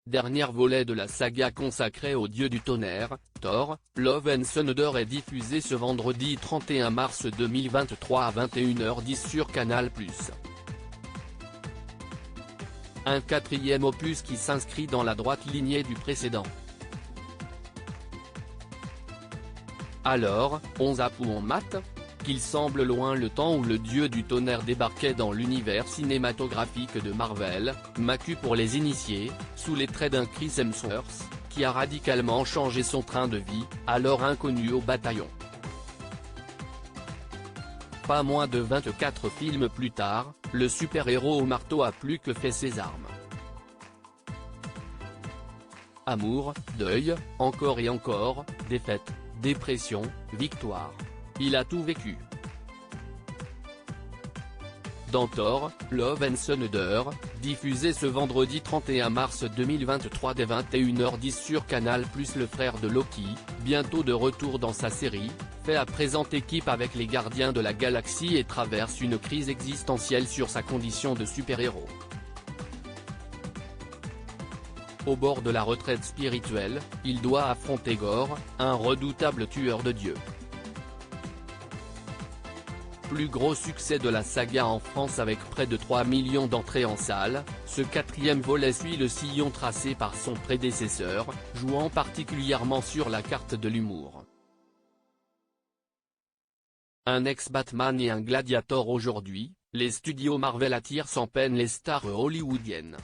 dernier volet de la saga consacrée au dieu du tonnerre, Thor, Love and Thunder est diffusé ce vendredi 31 mars 2023 à 21h10 sur Canal+. Un quatrième opus qui s'inscrit dans la droite lignée du précédent. Alors, on zappe ou on mate ? Qu'il semble loin le temps où le dieu du tonnerre débarquait dans l'univers cinématographique de Marvel, Macu pour les initiés, sous les traits d'un Chris Hemsworth, qui a radicalement changé son train de vie, alors inconnu au bataillon. Pas moins de 24 films plus tard, le super-héros au marteau a plus que fait ses armes. Amour, deuil, encore et encore, défaite, dépression, victoire. Il a tout vécu. Dans Thor, Love and Thunder, diffusé ce vendredi 31 mars 2023 dès 21h10 sur Canal+, le frère de Loki, bientôt de retour dans sa série, fait à présent équipe avec les Gardiens de la Galaxie et traverse une crise existentielle sur sa condition de super-héros. Au bord de la retraite spirituelle, il doit affronter Gorr, un redoutable tueur de dieux. Plus gros succès de la saga en France avec près de 3 millions d'entrées en salle, ce quatrième volet suit le sillon tracé par son prédécesseur, jouant particulièrement sur la carte de l'humour. Un ex-Batman et un Gladiator aujourd'hui, les studios Marvel attirent sans peine les stars hollywoodiennes.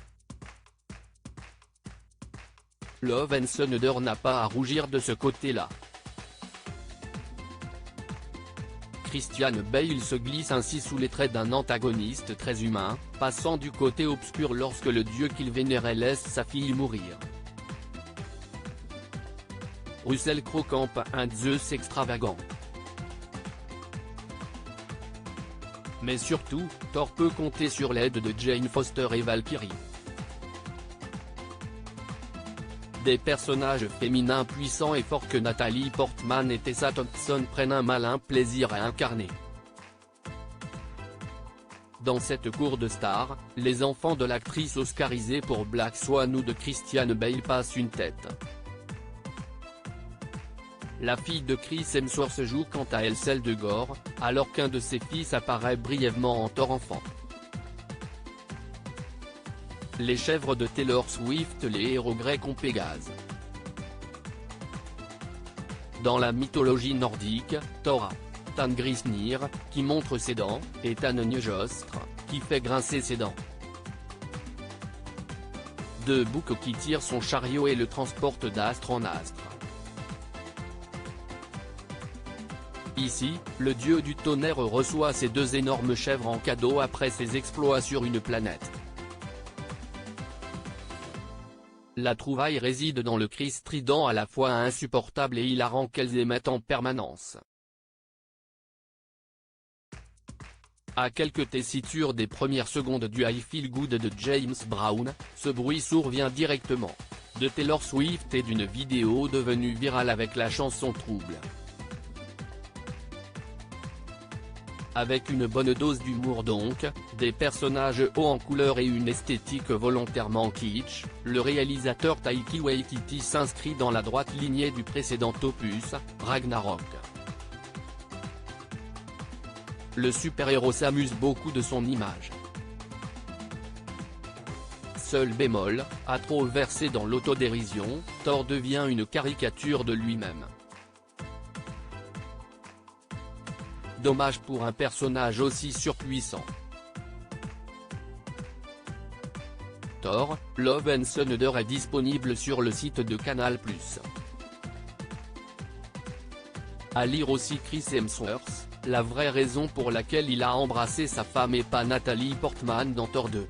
Love and Thunder n'a pas à rougir de ce côté-là. Christian Bale se glisse ainsi sous les traits d'un antagoniste très humain, passant du côté obscur lorsque le dieu qu'il vénérait laisse sa fille mourir. Russell Crowe campe un Zeus extravagant. Mais surtout, Thor peut compter sur l'aide de Jane Foster et Valkyrie. Des personnages féminins puissants et forts que Natalie Portman et Tessa Thompson prennent un malin plaisir à incarner. Dans cette cour de stars, les enfants de l'actrice oscarisée pour Black Swan ou de Christian Bale passent une tête. La fille de Chris Hemsworth joue quant à elle celle de Gorr, alors qu'un de ses fils apparaît brièvement en Thor enfant. Les chèvres de Taylor Swift, les héros grecs ont Pégase. Dans la mythologie nordique, Thor a Tangrisnir, qui montre ses dents, et Tanjostre, qui fait grincer ses dents. Deux boucs qui tirent son chariot et le transportent d'astre en astre. Ici, le dieu du tonnerre reçoit ces deux énormes chèvres en cadeau après ses exploits sur une planète. La trouvaille réside dans le cri strident à la fois insupportable et hilarant qu'elles émettent en permanence. À quelques tessitures des premières secondes du I Feel Good de James Brown, ce bruit sourd vient directement de Taylor Swift et d'une vidéo devenue virale avec la chanson Trouble. Avec une bonne dose d'humour donc, des personnages hauts en couleur et une esthétique volontairement kitsch, le réalisateur Taiki Waititi s'inscrit dans la droite lignée du précédent opus, Ragnarok. Le super-héros s'amuse beaucoup de son image. Seul bémol, à trop verser dans l'autodérision, Thor devient une caricature de lui-même. Dommage pour un personnage aussi surpuissant. Thor, Love and Thunder est disponible sur le site de Canal+. À lire aussi Chris Hemsworth, la vraie raison pour laquelle il a embrassé sa femme et pas Natalie Portman dans Thor 2.